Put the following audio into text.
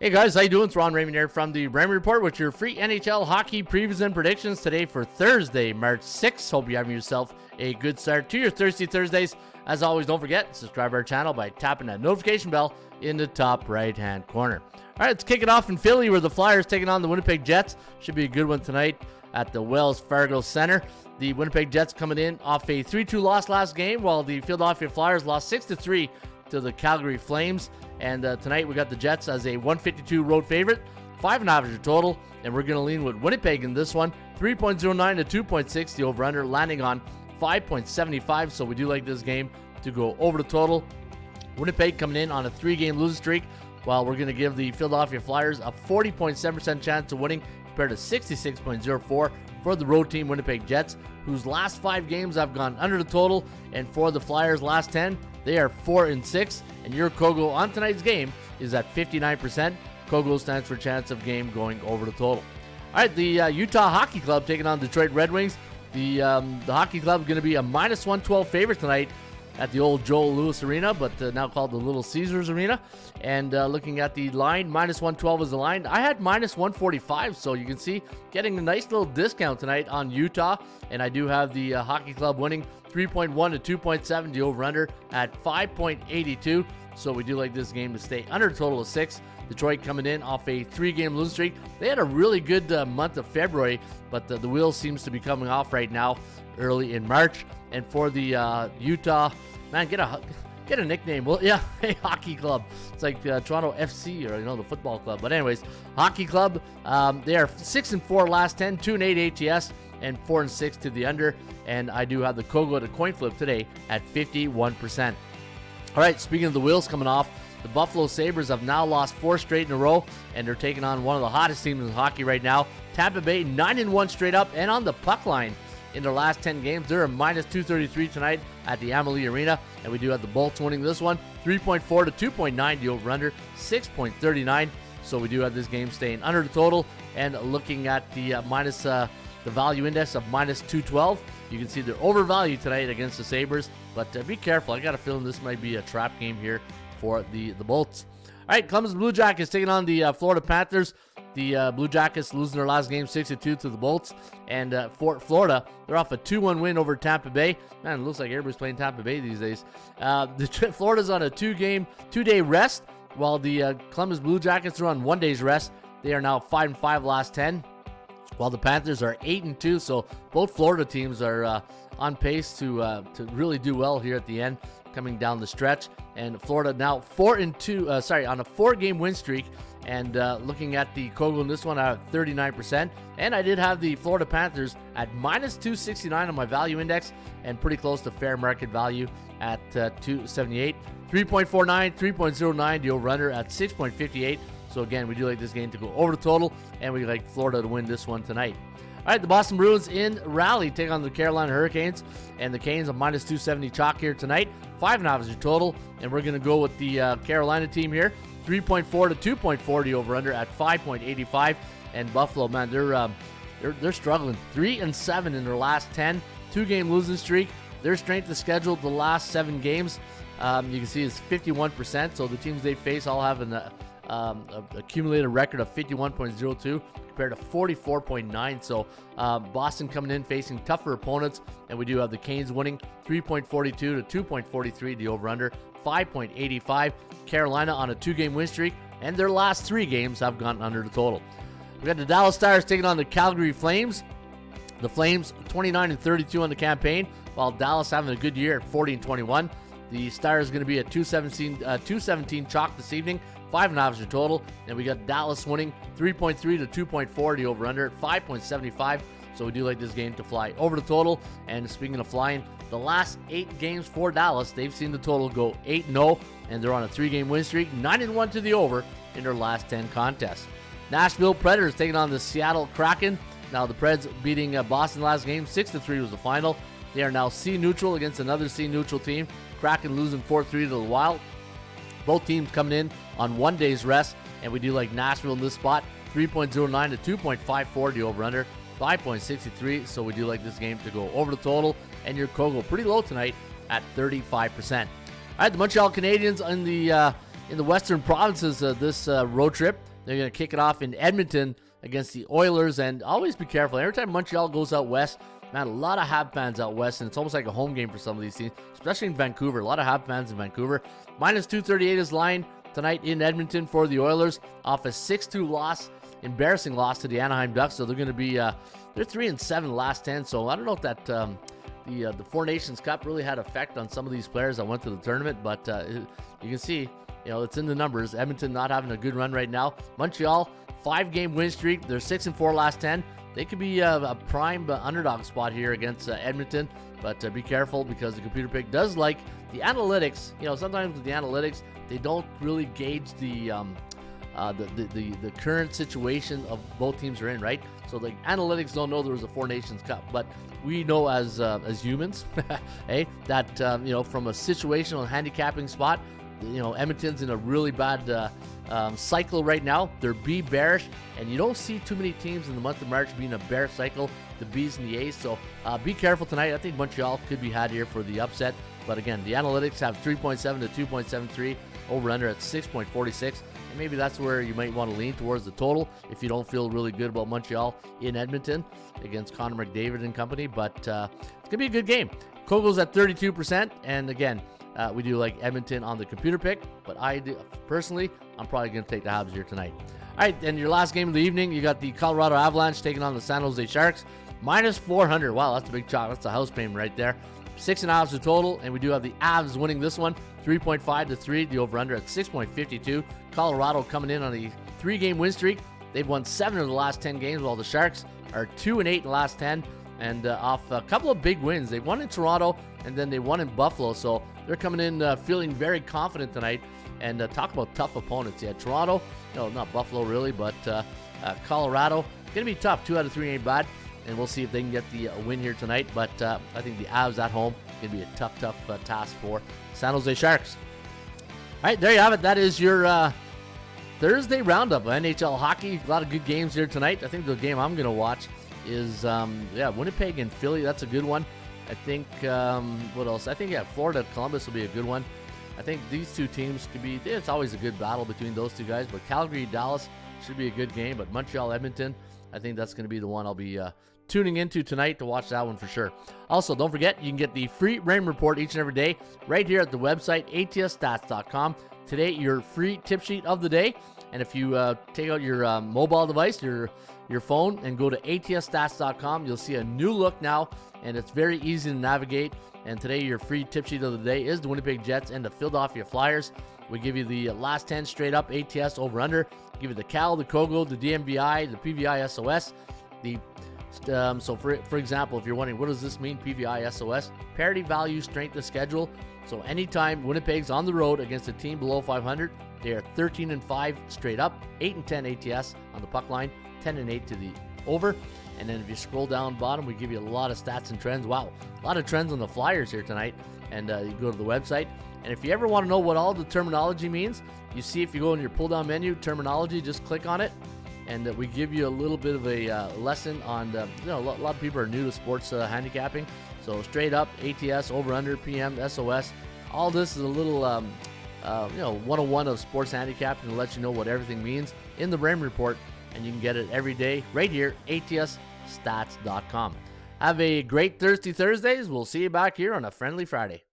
Hey guys, how you doing? It's Raymond here from the Raymond Report with your free NHL hockey previews and predictions today for Thursday, March 6th. Hope you're having yourself a good start to your Thirsty Thursdays. As always, don't forget to subscribe to our channel by tapping that notification bell in the top right-hand corner. All right, let's kick it off in Philly where the Flyers taking on the Winnipeg Jets. Should be a good one tonight at the Wells Fargo Center. The Winnipeg Jets coming in off a 3-2 loss last game, while the Philadelphia Flyers lost 6-3 to the Calgary Flames. And tonight we got the Jets as a 152 road favorite, 5.5 total, and we're going to lean with Winnipeg in this one, 3.09 to 2.6, the over-under landing on 5.75, so we do like this game to go over the total. Winnipeg coming in on a 3-game losing streak, while we're going to give the Philadelphia Flyers a 40.7% chance of winning compared to 66.04 for the road team Winnipeg Jets, whose last 5 games have gone under the total, and for the Flyers' last 10, they are 4-6, and your Kogo on tonight's game is at 59%. Kogo stands for chance of game going over the total. All right, the Utah Hockey Club taking on Detroit Red Wings. The Hockey Club is going to be a minus 112 favorite tonight at the old Joel Louis Arena, but now called the Little Caesars Arena. And looking at the line, minus 112 is the line. I had minus 145, so you can see getting a nice little discount tonight on Utah. And I do have the Hockey Club winning 3.1 to 2.7, the over-under at 5.82. So we do like this game to stay under a total of 6. Detroit coming in off a 3-game losing streak. They had a really good month of February, but the wheel seems to be coming off right now early in March. And for the Utah, man, get a nickname. Well, yeah, hey, Hockey Club. It's like Toronto FC or the football club. But anyways, Hockey Club, they are 6-4 last 10, 2-8 ATS, and 4-6 to the under. And I do have the Kogo to coin flip today at 51%. All right, speaking of the wheels coming off, the Buffalo Sabres have now lost 4 straight in a row, and they're taking on one of the hottest teams in hockey right now. Tampa Bay 9-1 straight up, and on the puck line in their last 10 games, they're a minus 233 tonight at the Amalie Arena, and we do have the Bolts winning this one, 3.4 to 2.9, the over-under, 6.39. So we do have this game staying under the total, and looking at the the value index of minus 212. You can see they're overvalued tonight against the Sabres, but be careful. I got a feeling this might be a trap game here for the Bolts. All right, Columbus Blue Jackets taking on the Florida Panthers. The Blue Jackets losing their last game 6-2 to the Bolts. And for Florida, they're off a 2-1 win over Tampa Bay. Man, it looks like everybody's playing Tampa Bay these days. Florida's on a 2-day rest, while the Columbus Blue Jackets are on 1 day's rest. They are now 5-5 last 10, while the Panthers are 8-2. So both Florida teams are on pace to really do well here at the end, coming down the stretch. And Florida now 4-2, on a 4-game win streak. And looking at the Kogo in this one, I have 39%. And I did have the Florida Panthers at minus 269 on my value index, and pretty close to fair market value at 278. 3.49, 3.09, the over-under at 6.58. So again, we do like this game to go over the total, and we like Florida to win this one tonight. All right, the Boston Bruins in Raleigh take on the Carolina Hurricanes, and the Canes a minus 270 chalk here tonight. 5.5 is your total, and we're going to go with the Carolina team here. 3.4 to 2.4, the over-under at 5.85. And Buffalo, man, they're struggling. 3-7 in their last 10, 2-game losing streak. Their strength of schedule the last 7 games, you can see is 51%. So the teams they face all have an accumulated record of 51.02 compared to 44.9. So Boston coming in facing tougher opponents, and we do have the Canes winning 3.42 to 2.43, the over-under 5.85. Carolina on a 2-game win streak, and their last 3 games have gone under the total. We got the Dallas Stars taking on the Calgary Flames. The Flames 29-32 on the campaign, while Dallas having a good year at 40-21. The Stars going to be a 217 chalk this evening. 5.5 is your total, and we got Dallas winning 3.3 to 2.4, the over-under at 5.75. So we do like this game to fly over the total. And speaking of flying, the last 8 games for Dallas, they've seen the total go 8-0, and they're on a 3-game win streak, 9-1 to the over in their last 10 contests. Nashville Predators taking on the Seattle Kraken. Now the Preds beating Boston last game, 6-3 was the final. They are now C neutral against another C neutral team. Kraken losing 4-3 to the Wild. Both teams coming in on 1 day's rest, and we do like Nashville in this spot, 3.09 to 2.54, the over-under, 5.63. So we do like this game to go over the total, and your Kogo pretty low tonight at 35%. All right, the Montreal Canadiens in the western provinces this road trip They're going to kick it off in Edmonton against the Oilers, and always be careful. Every time Montreal goes out west, man, a lot of Habs fans out west, and it's almost like a home game for some of these teams, especially in Vancouver. A lot of Habs fans in Vancouver. Minus 238 is line tonight in Edmonton for the Oilers off a 6-2 loss, embarrassing loss to the Anaheim Ducks. So they're going to be they're 3-7 the last 10. So I don't know if that the Four Nations Cup really had effect on some of these players that went to the tournament, but you can see, it's in the numbers. Edmonton not having a good run right now. Montreal 5-game win streak. They're 6-4 last 10. They could be a prime underdog spot here against Edmonton, but be careful because the computer pick does like the analytics. Sometimes with the analytics, they don't really gauge the current situation of both teams are in, right? So the analytics don't know there was a Four Nations Cup, but we know as humans, hey, that from a situational handicapping spot, Edmonton's in a really bad cycle right now. They're B bearish, and you don't see too many teams in the month of March being a bear cycle, the B's and the A's. So be careful tonight. I think Montreal could be had here for the upset. But again, the analytics have 3.7 to 2.73, over under at 6.46. And maybe that's where you might want to lean towards the total if you don't feel really good about Montreal in Edmonton against Connor McDavid and company. But it's going to be a good game. Kogel's at 32%. And again, we do like Edmonton on the computer pick, but personally, I'm probably going to take the Habs here tonight. All right, and your last game of the evening, you got the Colorado Avalanche taking on the San Jose Sharks. Minus 400. Wow, that's a big chalk. That's a house payment right there. 6.5 the total, and we do have the Avs winning this one, 3.5 to 3. The over/under at 6.52. Colorado coming in on a 3-game win streak. They've won 7 of the last 10 games, while the Sharks are 2-8 in the last 10, and off a couple of big wins. They won in Toronto, and then they won in Buffalo, so they're coming in feeling very confident tonight. And talk about tough opponents. Yeah, Toronto, not Buffalo really, but Colorado, going to be tough. 2 out of 3 ain't bad. And we'll see if they can get the win here tonight. But I think the Avs at home going to be a tough task for San Jose Sharks. All right, there you have it. That is your Thursday roundup of NHL hockey. A lot of good games here tonight. I think the game I'm going to watch is, Winnipeg and Philly. That's a good one. I think, what else? I think, Florida, Columbus will be a good one. I think these two teams could be, it's always a good battle between those two guys. But Calgary, Dallas should be a good game. But Montreal, Edmonton, I think that's going to be the one I'll be tuning into tonight to watch that one for sure. Also, don't forget, you can get the free Raymond Report each and every day right here at the website, atsstats.com. Today, your free tip sheet of the day. And if you take out your mobile device, your phone, and go to atsstats.com, you'll see a new look now, and it's very easy to navigate. And today, your free tip sheet of the day is the Winnipeg Jets and the Philadelphia Flyers. We give you the last 10 straight up ATS over-under. Give you the Cal, the Kogel, the DMVI, the PVI SOS. So for example, if you're wondering, what does this mean, PVI SOS? Parity value, strength of schedule. So anytime Winnipeg's on the road against a team below 500, they are 13-5 straight up, 8-10 ATS on the puck line, 10-8 to the over. And then if you scroll down bottom, we give you a lot of stats and trends. Wow, a lot of trends on the Flyers here tonight. And you go to the website. And if you ever want to know what all the terminology means, you see if you go in your pull-down menu, terminology, just click on it. And we give you a little bit of a lesson on, a lot of people are new to sports handicapping. So straight up, ATS, over-under, PM, SOS. All this is a little, 101 of sports handicapping to let you know what everything means in the Raymond Report. And you can get it every day right here, atsstats.com. Have a great Thursdays. We'll see you back here on a Friendly Friday.